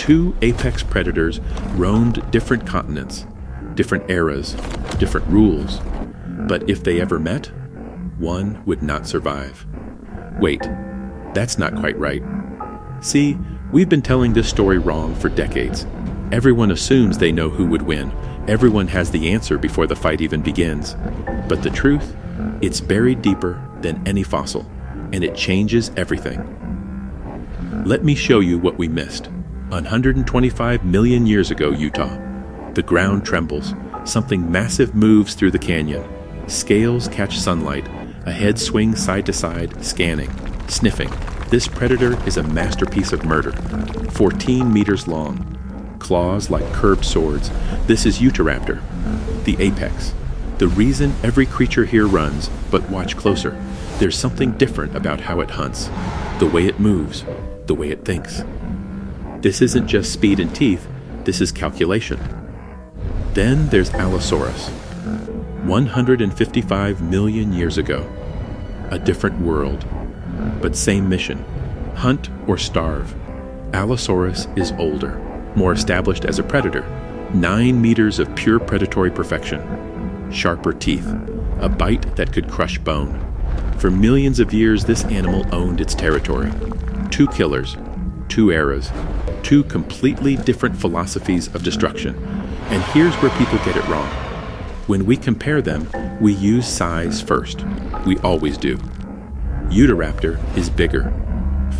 Two apex predators roamed different continents, different eras, different rules. But if they ever met, one would not survive. Wait, that's not quite right. See, we've been telling this story wrong for decades. Everyone assumes they know who would win. Everyone has the answer before the fight even begins. But the truth, it's buried deeper than any fossil, and it changes everything. Let me show you what we missed. 125 million years ago, Utah. The ground trembles. Something massive moves through the canyon. Scales catch sunlight. A head swings side to side, scanning, sniffing. This predator is a masterpiece of murder. 14 meters long. Claws like curved swords. This is Utahraptor, the apex. The reason every creature here runs, but watch closer. There's something different about how it hunts. The way it moves, the way it thinks. This isn't just speed and teeth, this is calculation. Then there's Allosaurus. 155 million years ago. A different world, but same mission. Hunt or starve. Allosaurus is older, more established as a predator. 9 meters of pure predatory perfection. Sharper teeth, a bite that could crush bone. For millions of years, this animal owned its territory. 2 killers, 2 eras, 2 completely different philosophies of destruction. And here's where people get it wrong. When we compare them, we use size first. We always do. Utahraptor is bigger.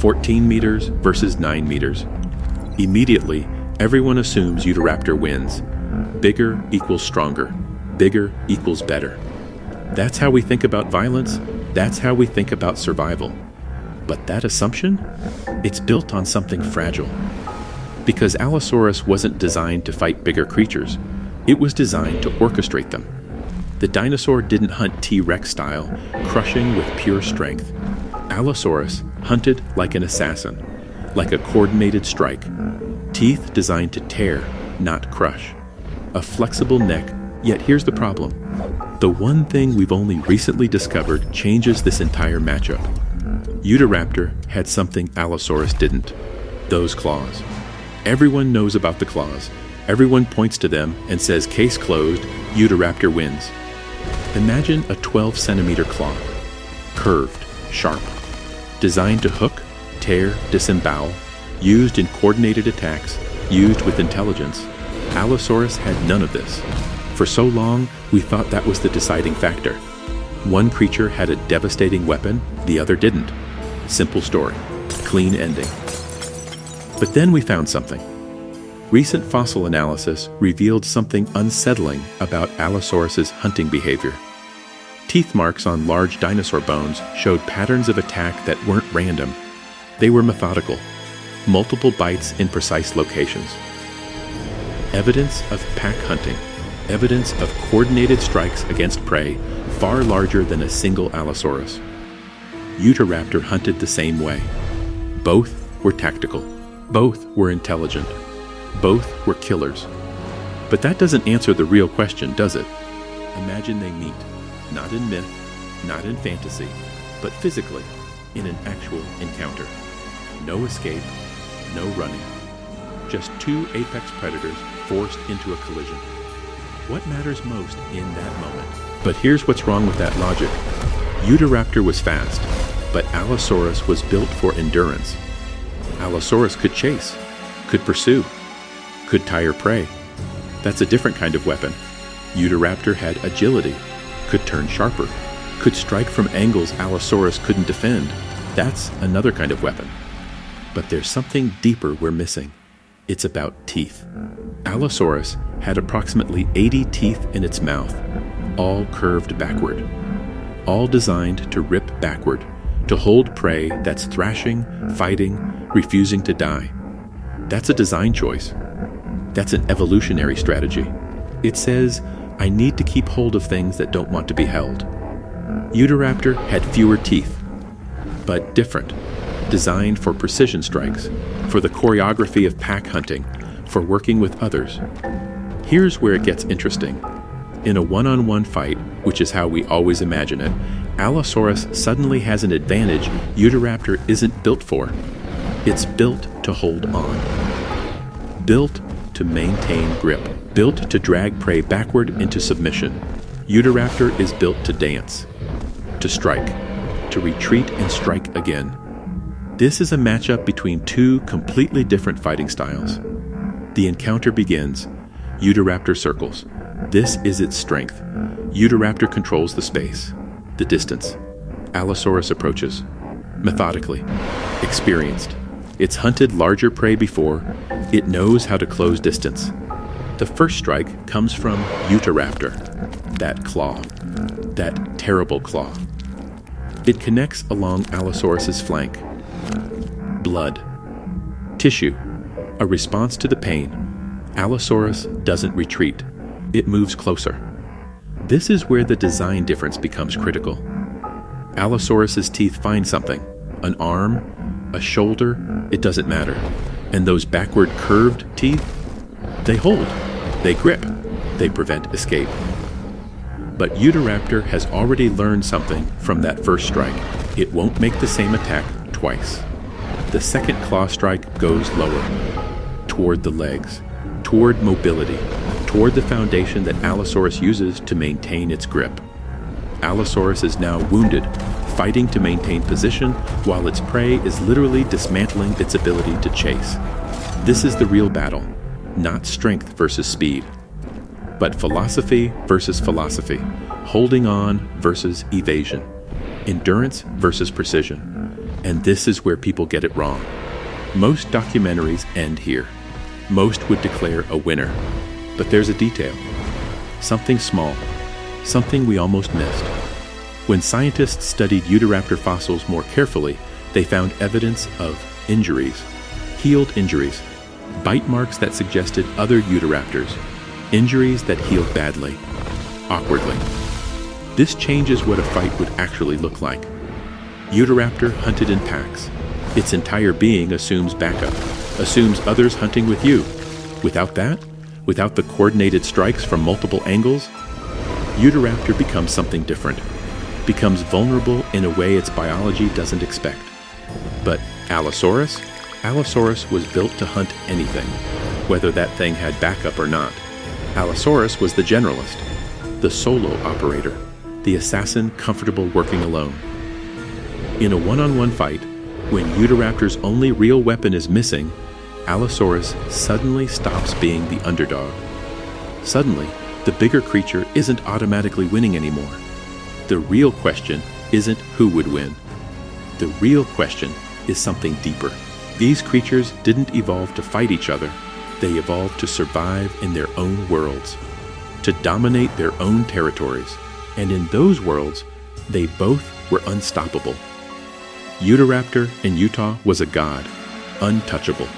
14 meters versus 9 meters. Immediately, everyone assumes Utahraptor wins. Bigger equals stronger. Bigger equals better. That's how we think about violence. That's how we think about survival. But that assumption? It's built on something fragile. Because Allosaurus wasn't designed to fight bigger creatures. It was designed to orchestrate them. The dinosaur didn't hunt T-Rex style, crushing with pure strength. Allosaurus hunted like an assassin, like a coordinated strike. Teeth designed to tear, not crush. A flexible neck, yet here's the problem. The one thing we've only recently discovered changes this entire matchup. Utahraptor had something Allosaurus didn't. Those claws. Everyone knows about the claws. Everyone points to them and says, case closed, Utahraptor wins. Imagine a 12-centimeter claw. Curved, sharp. Designed to hook, tear, disembowel. Used in coordinated attacks. Used with intelligence. Allosaurus had none of this. For so long, we thought that was the deciding factor. One creature had a devastating weapon, the other didn't. Simple story. Clean ending. But then we found something. Recent fossil analysis revealed something unsettling about Allosaurus's hunting behavior. Teeth marks on large dinosaur bones showed patterns of attack that weren't random. They were methodical. Multiple bites in precise locations. Evidence of pack hunting. Evidence of coordinated strikes against prey far larger than a single Allosaurus. Utahraptor hunted the same way. Both were tactical. Both were intelligent. Both were killers. But that doesn't answer the real question, does it? Imagine they meet, not in myth, not in fantasy, but physically, in an actual encounter. No escape, no running. Just 2 apex predators forced into a collision. What matters most in that moment? But here's what's wrong with that logic. Utahraptor was fast, but Allosaurus was built for endurance. Allosaurus could chase, could pursue, could tire prey. That's a different kind of weapon. Utahraptor had agility, could turn sharper, could strike from angles Allosaurus couldn't defend. That's another kind of weapon. But there's something deeper we're missing. It's about teeth. Allosaurus had approximately 80 teeth in its mouth, all curved backward, all designed to rip backward, to hold prey that's thrashing, fighting, refusing to die. That's a design choice. That's an evolutionary strategy. It says, I need to keep hold of things that don't want to be held. Utahraptor had fewer teeth, but different, designed for precision strikes, for the choreography of pack hunting, for working with others. Here's where it gets interesting. In a one-on-one fight, which is how we always imagine it, Allosaurus suddenly has an advantage Utahraptor isn't built for. It's built to hold on. built to maintain grip, built to drag prey backward into submission. Utahraptor is built to dance, to strike, to retreat and strike again. This is a matchup between two completely different fighting styles. The encounter begins. Utahraptor circles. This is its strength. Utahraptor controls the space, the distance. Allosaurus approaches, methodically, experienced. It's hunted larger prey before. It knows how to close distance. The first strike comes from Utahraptor, that claw, that terrible claw. It connects along Allosaurus's flank. Blood. Tissue. A response to the pain. Allosaurus doesn't retreat. It moves closer. This is where the design difference becomes critical. Allosaurus's teeth find something. An arm, a shoulder, it doesn't matter. And those backward curved teeth, they hold, they grip, they prevent escape. But Utahraptor has already learned something from that first strike. It won't make the same attack twice. The second claw strike goes lower, toward the legs, toward mobility, toward the foundation that Allosaurus uses to maintain its grip. Allosaurus is now wounded, fighting to maintain position while its prey is literally dismantling its ability to chase. This is the real battle, not strength versus speed, but philosophy versus philosophy, holding on versus evasion, endurance versus precision. And this is where people get it wrong. Most documentaries end here. Most would declare a winner. But there's a detail. Something small. Something we almost missed. When scientists studied Utahraptor fossils more carefully, they found evidence of injuries. Healed injuries. Bite marks that suggested other Utahraptors. Injuries that healed badly. Awkwardly. This changes what a fight would actually look like. Utahraptor hunted in packs. Its entire being assumes backup, assumes others hunting with you. Without that, without the coordinated strikes from multiple angles, Utahraptor becomes something different, becomes vulnerable in a way its biology doesn't expect. But Allosaurus was built to hunt anything, whether that thing had backup or not. Allosaurus was the generalist, the solo operator, the assassin comfortable working alone. In a one-on-one fight, when Utahraptor's only real weapon is missing, Allosaurus suddenly stops being the underdog. Suddenly, the bigger creature isn't automatically winning anymore. The real question isn't who would win. The real question is something deeper. These creatures didn't evolve to fight each other. They evolved to survive in their own worlds, to dominate their own territories. And in those worlds, they both were unstoppable. Utahraptor in Utah was a god, untouchable,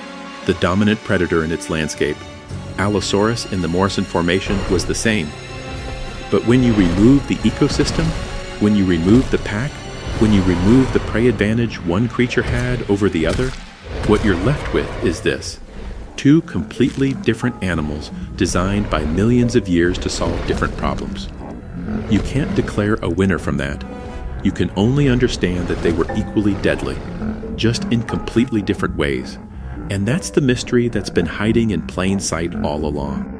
the dominant predator in its landscape. Allosaurus in the Morrison Formation was the same. But when you remove the ecosystem, when you remove the pack, when you remove the prey advantage one creature had over the other, what you're left with is this: two completely different animals designed by millions of years to solve different problems. You can't declare a winner from that. You can only understand that they were equally deadly, just in completely different ways. And that's the mystery that's been hiding in plain sight all along.